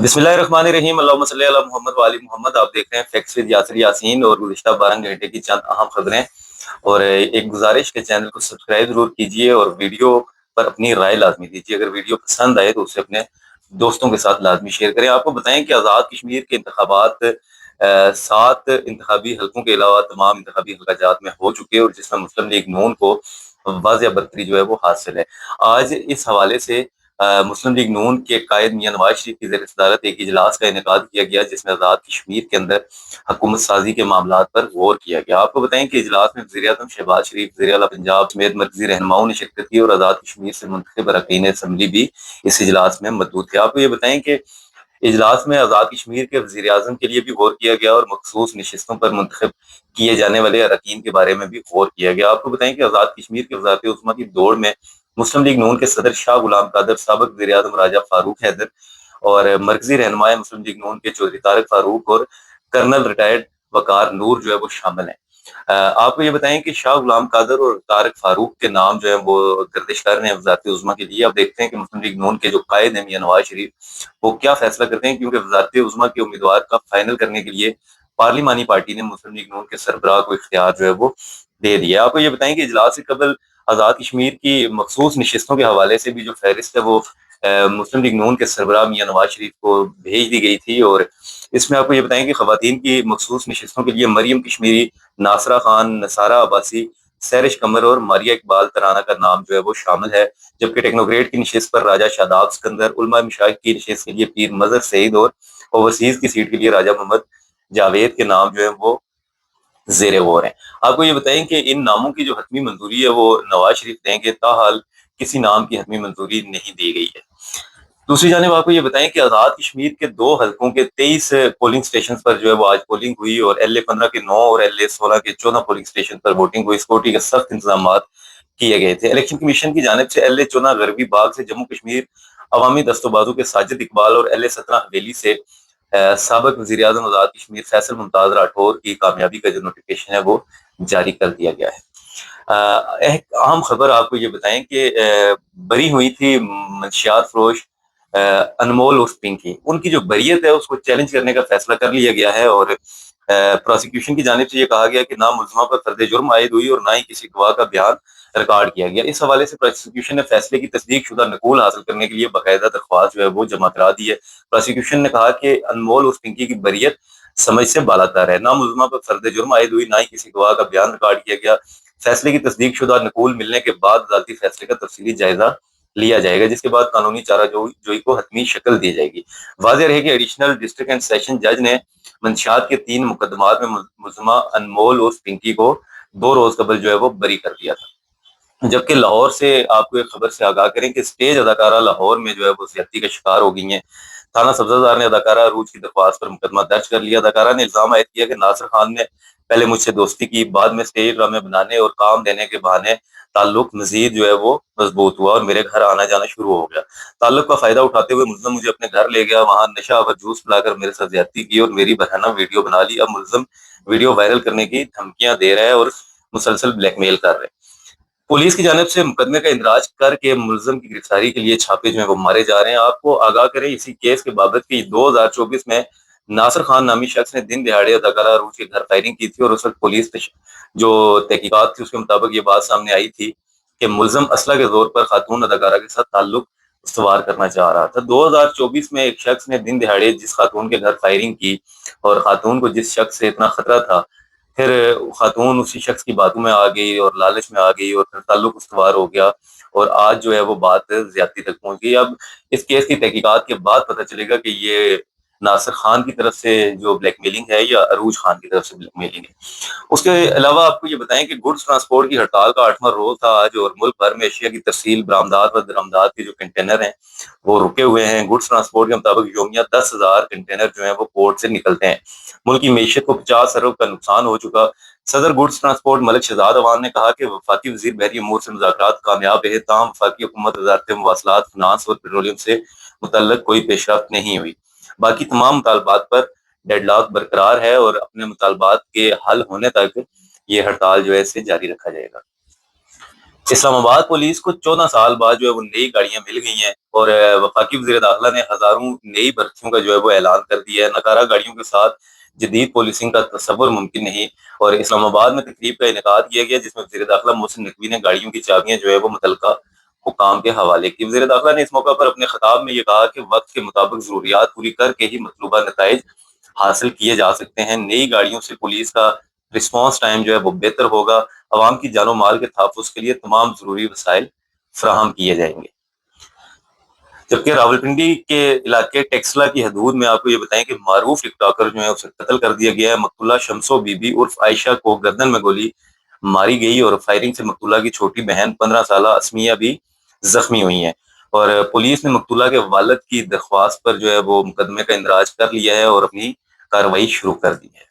बिस्मिल्लाहिर्रहमानिर्रहीम अल्लाहुम्मा सल्ली अला मोहम्मद व आलि मोहम्मद। आप देख रहे हैं फैक्ट्स विद यासिर यासीन और गुज़िश्ता 12 घंटे की चंद अहम खबरें। और एक गुजारिश के चैनल को सब्सक्राइब जरूर कीजिए और वीडियो पर अपनी राय लाजमी दीजिए। अगर वीडियो पसंद आए तो उसे अपने दोस्तों के साथ लाजमी शेयर करें। आपको बताएं कि आज़ाद कश्मीर के इंतखाबात 7 इंतखाबी हलकों के अलावा तमाम इंतखाबी हलकाजात में हो चुके हैं और जिसमें मुस्लिम लीग नून को वाज़िया बरतरी जो है वो हासिल है। आज इस हवाले से मुस्लिम लीग नून के कायद मियां नवाज शरीफ की ज़ेर सदारत एक इजलास का इनेकाद किया गया, जिसमें आज़ाद कश्मीर के अंदर हुकूमत साजी के मामलात पर गौर किया गया। आपको बताएं कि इजलास में वज़ीर आज़म शहबाज शरीफ, वज़ीर आला पंजाब समेत मरकजी रहनुमाओं ने शिरकत की और आज़ाद कश्मीर से मुंतखब अरकान असम्बली भी इस इजलास में मौजूद थे। आपको ये बताएं कि इजलास में आज़ाद कश्मीर के वज़ीर आज़म के लिए भी गौर किया गया और मखसूस नशिस्तों पर मुंतखब किए जाने वाले अरकान के बारे में भी गौर किया गया। आपको बताएं कि आज़ाद कश्मीर के वज़ारत उज़्मा की दौड़ में मुस्लिम लीग नून के सदर शाह गुलाम कादर, साबिक़ वज़ीर आज़म राजा फारूक हैदर और मरकजी रहनुमा मुस्लिम लीग नून के चौधरी तारिक फारूक और कर्नल रिटायर्ड वकार नूर जो है वो शामिल हैं। आपको ये बताएं कि शाह गुलाम कादर और तारिक फारूक के नाम जो है वो गर्दिश कर रहे हैं वज़ारत उज़्मा के लिए। अब देखते हैं कि मुस्लिम लीग नून के जो कायद हैं मियां नवाज शरीफ वो क्या फैसला करते हैं, क्योंकि वज़ारत उज़्मा के उम्मीदवार का फाइनल करने के लिए पार्लिमानी पार्टी ने मुस्लिम लीग नून के सरबराह को इख्तियार जो है वो दे दिया। आपको ये बताएं कि इजलास से कबल आज़ाद कश्मीर की मखसूस नशिस्तों के हवाले से भी जो फहरिस्त है वो मुस्लिम लीग नून के सरबराह मियां नवाज शरीफ को भेज दी गई थी। और इसमें आपको ये बताएं कि खवातीन की मखसूस नशिस्तों के लिए मरियम कश्मीरी, नासरा खान, नसारा अब्बासी, सैरिश कमर और मारिया इकबाल तराना का नाम जो है वो शामिल है। जबकि टेक्नोक्रेट की नशिस्त पर राजा शादाब सिकंदर, उलमा मशाइख की नशिस्त के लिए पीर मजहर सईद और ओवरसीज की सीट के लिए राजा मोहम्मद जावेद के नाम जो है वो ज़ेर गौर हैं। आपको ये बताएं कि इन नामों की जो हतमी मंजूरी है वो नवाज शरीफ देंगे, ताहाल किसी नाम की हतमी मंजूरी नहीं दी गई है। दूसरी जानिब आपको ये बताएं कि आज़ाद कश्मीर के 2 हलकों के 23 पोलिंग स्टेशन पर जो है वो आज पोलिंग हुई और LA-15 के 9 और LA-16 के 14 पोलिंग स्टेशन पर वोटिंग हुई। सिक्योरिटी के सख्त इंतजाम किए गए थे। इलेक्शन कमीशन की जानिब से LA-14 गरबी बाग से जम्मू कश्मीर अवामी दस्तोबाजों के साजिद इकबाल और LA-17 हवेली से साबिक वज़ीर आज़म आज़ाद कश्मीर फैसल मुमताज राठौर की कामयाबी का जो नोटिफिकेशन है वो जारी कर दिया गया है। एक अहम खबर आपको ये बताएं कि बरी हुई थी मंशियात फरोश अनमोल उर्फ पिंकी, उनकी जो बरीयत है उसको चैलेंज करने का फैसला कर लिया गया है। और प्रोसिक्यूशन की जानिब से ये कहा गया कि ना मुल्ज़मा पर फर्द जुर्म आयद हुई और ना ही किसी गवाह का बयान रिकॉर्ड किया गया। इस हवाले से प्रोसिक्यूशन ने फैसले की तस्दीक शुदा नकूल हासिल करने के लिए बाकायदा दरख्वास्त जो है वो जमा करा दी है। प्रोसिक्यूशन ने कहा कि अनमोल उर्फ पिंकी की बरीयत समझ से बालातर है, ना मुल्ज़मा पर फर्द जुर्म आयद हुई, ना ही किसी गवाह का बयान रिकॉर्ड किया गया। फैसले की तस्दीक शुदा नकूल मिलने के बाद अदालती फैसले का तफसीली जायजा लिया जाएगा, जिसके बाद कानूनी चारा जोई को हतमी शक्ल दी जाएगी। वाज़ेह रहे कि एडिशनल डिस्ट्रिक्ट एंड सेशन जज ने मंशियात के 3 मुकदमात में मुल्ज़मा अनमोल उर्फ पिंकी को 2 रोज कबल जो है वो बरी कर दिया था। जबकि लाहौर से आपको एक खबर से आगाह करें कि स्टेज अदाकारा लाहौर में जो है वो ज्यादती का शिकार हो गई हैं। थाना सब्जादार ने अदाकारा अरूज की दरख्वास्त पर मुकदमा दर्ज कर लिया। अदाकारा ने इल्जाम आयद किया कि नासिर खान ने पहले मुझसे दोस्ती की, बाद में स्टेज ड्रामे बनाने और काम देने के बहाने ताल्लुक मजीद जो है वो मजबूत हुआ और मेरे घर आना जाना शुरू हो गया। ताल्लुक का फायदा उठाते हुए मुल्ज़िम मुझे अपने घर ले गया, वहां नशा व जूस पिलाकर मेरे साथ ज्यादती की और मेरी बहाना वीडियो बना ली। अब मुल्ज़िम वीडियो वायरल करने की धमकियां दे रहा है और मुसलसल ब्लैकमेल कर रहे हैं। पुलिस की जानिब से मुकदमे का इंदराज करके मुल्ज़िम की गिरफ्तारी के लिए छापे जो है वो मारे जा रहे हैं। आपको आगाह करें इसी केस के बाबत की 2024 में नासिर खान नामी शख्स ने दिन दिहाड़े अदाकारा अरूज के घर फायरिंग की थी और उस वक्त पुलिस जो तहकीकात थी उसके मुताबिक ये बात सामने आई थी कि मुल्ज़िम असला के जोर पर खातून अदाकारा के साथ ताल्लुक इस्तवार करना चाह रहा था। 2024 में एक शख्स ने दिन दिहाड़े जिस खातून के घर फायरिंग की और खातून को जिस शख्स से इतना खतरा था, फिर खातून उसी शख्स की बातों में आ गई और लालच में आ गई और फिर ताल्लुक उस्तवार हो गया और आज जो है वो बात ज्यादती तक पहुंच गई। अब इस केस की तहकीकात के बाद पता चलेगा कि ये नासिर खान की तरफ से जो ब्लैकमेलिंग है या अरूज खान की तरफ से ब्लैकमेलिंग है। उसके अलावा आपको ये बताएं कि गुड्स ट्रांसपोर्ट की हड़ताल का 8वां रोज था आज और मुल्क भर में एशिया की तरसील बरामदात व दरामदात के जो कंटेनर हैं वो रुके हुए हैं। गुड्स ट्रांसपोर्ट के मुताबिक योमिया 10,000 कंटेनर जो है वो पोर्ट से निकलते हैं। मुल्क की मीशत को 50 अरब का नुकसान हो चुका। सदर गुड्स ट्रांसपोर्ट मलिक शहजाद अवान ने कहा कि वफाकी वजीर बहरी अमूर से मुज़ाकरात कामयाब है, ताहम वफाकी हुकूमत वजारत मवासलात, फिनांस और पेट्रोलियम से मुतल्लक कोई पेशरफ्त नहीं हुई। बाकी तमाम मुतालबात पर डेडलॉक बरकरार है और अपने मुतालबात के हल होने तक ये हड़ताल जो है इसे जारी रखा जाएगा। اسلام آباد پولیس کو 14 سال بعد جو ہے وہ نئی گاڑیاں مل گئی ہیں، اور وفاقی وزیر داخلہ نے ہزاروں نئی بھرتیوں کا جو ہے وہ اعلان کر دیا ہے۔ نقارہ گاڑیوں کے ساتھ جدید پولیسنگ کا تصور ممکن نہیں، اور اسلام آباد میں تقریب کا انعقاد کیا گیا جس میں وزیر داخلہ محسن نقوی نے گاڑیوں کی چابیاں جو ہے وہ متعلقہ حکام کے حوالے کی۔ وزیر داخلہ نے اس موقع پر اپنے خطاب میں یہ کہا کہ وقت کے مطابق ضروریات پوری کر کے ہی مطلوبہ نتائج حاصل کیے جا سکتے ہیں۔ نئی گاڑیوں سے پولیس کا رسپانس ٹائم جو ہے وہ بہتر ہوگا، عوام کی جان و مال کے تحفظ کے لیے تمام ضروری وسائل فراہم کیے جائیں گے۔ جبکہ راولپنڈی کے علاقے ٹیکسلا کی حدود میں آپ کو یہ بتائیں کہ معروف ٹک ٹاکر جو ہے اسے قتل کر دیا گیا ہے۔ مقتولہ شمسو بی بی عرف عائشہ کو گردن میں گولی ماری گئی، اور فائرنگ سے مقتولہ کی چھوٹی بہن 15 سالہ اسمیہ بھی زخمی ہوئی ہیں، اور پولیس نے مقتولہ کے والد کی درخواست پر جو ہے وہ مقدمے کا اندراج کر لیا ہے اور اپنی کارروائی شروع کر دی ہے۔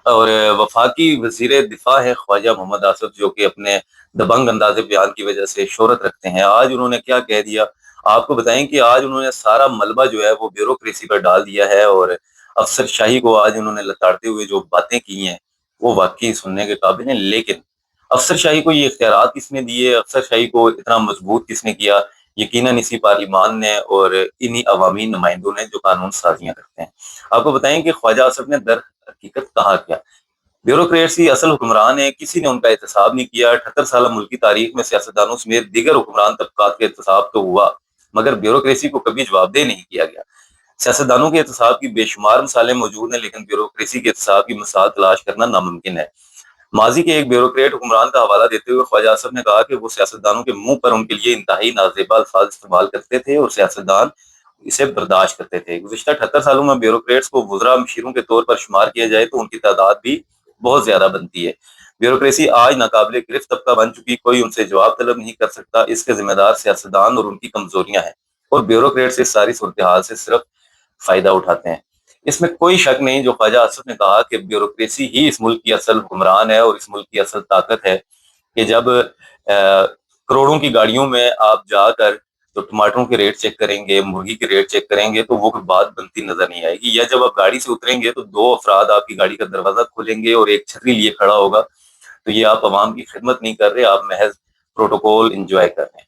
اور وفاقی وزیر دفاع ہے خواجہ محمد آصف، جو کہ اپنے دبنگ انداز بیان کی وجہ سے شہرت رکھتے ہیں۔ آج انہوں نے کیا کہہ دیا آپ کو بتائیں کہ آج انہوں نے سارا ملبہ جو ہے وہ بیوروکریسی پر ڈال دیا ہے، اور افسر شاہی کو آج انہوں نے لتاڑتے ہوئے جو باتیں کی ہیں وہ واقعی سننے کے قابل ہیں۔ لیکن افسر شاہی کو یہ اختیارات کس نے دیے، افسر شاہی کو اتنا مضبوط کس نے کیا؟ یقیناً اسی پارلیمان نے اور انہی عوامی نمائندوں نے جو قانون سازیاں کرتے ہیں۔ آپ کو بتائیں کہ خواجہ آصف نے در حقیقت کہا کیا؟ بیوروکریسی اصل حکمران ہے، کسی نے ان کا احتساب نہیں کیا۔ 78 سالہ ملکی تاریخ میں سیاستدانوں سمیت دیگر حکمران طبقات کا احتساب تو ہوا، مگر بیوروکریسی کو کبھی جواب دہ نہیں کیا گیا۔ سیاستدانوں کے احتساب کی بے شمار مثالیں موجود ہیں، لیکن بیوروکریسی کے احتساب کی مثال تلاش کرنا ناممکن ہے۔ ماضی کے ایک بیوروکریٹ حکمران کا حوالہ دیتے ہوئے خواجہ آصف نے کہا کہ وہ سیاستدانوں کے منہ پر ان کے لیے انتہائی نازیبا الفاظ استعمال کرتے تھے اور سیاستدان اسے برداشت کرتے تھے۔ گزشتہ 78 سالوں میں بیوروکریٹس کو وزراء مشیروں کے طور پر شمار کیا جائے تو ان کی تعداد بھی بہت زیادہ بنتی ہے۔ بیوروکریسی آج ناقابل گرفت طبقہ بن چکی، کوئی ان سے جواب طلب نہیں کر سکتا۔ اس کے ذمہ دار سیاستدان اور ان کی کمزوریاں ہیں، اور بیوروکریٹس اس ساری صورتحال سے صرف فائدہ اٹھاتے ہیں۔ اس میں کوئی شک نہیں جو خواجہ آصف نے کہا کہ بیوروکریسی ہی اس ملک کی اصل حکمران ہے اور اس ملک کی اصل طاقت ہے، کہ جب کروڑوں کی گاڑیوں میں آپ جا کر تو ٹماٹروں کے ریٹ چیک کریں گے، مرغی کے ریٹ چیک کریں گے تو وہ کوئی بات بنتی نظر نہیں آئے گی۔ یا جب آپ گاڑی سے اتریں گے تو 2 افراد آپ کی گاڑی کا دروازہ کھولیں گے اور ایک چھتری لیے کھڑا ہوگا، تو یہ آپ عوام کی خدمت نہیں کر رہے، آپ محض پروٹوکول انجوائے کر رہے ہیں۔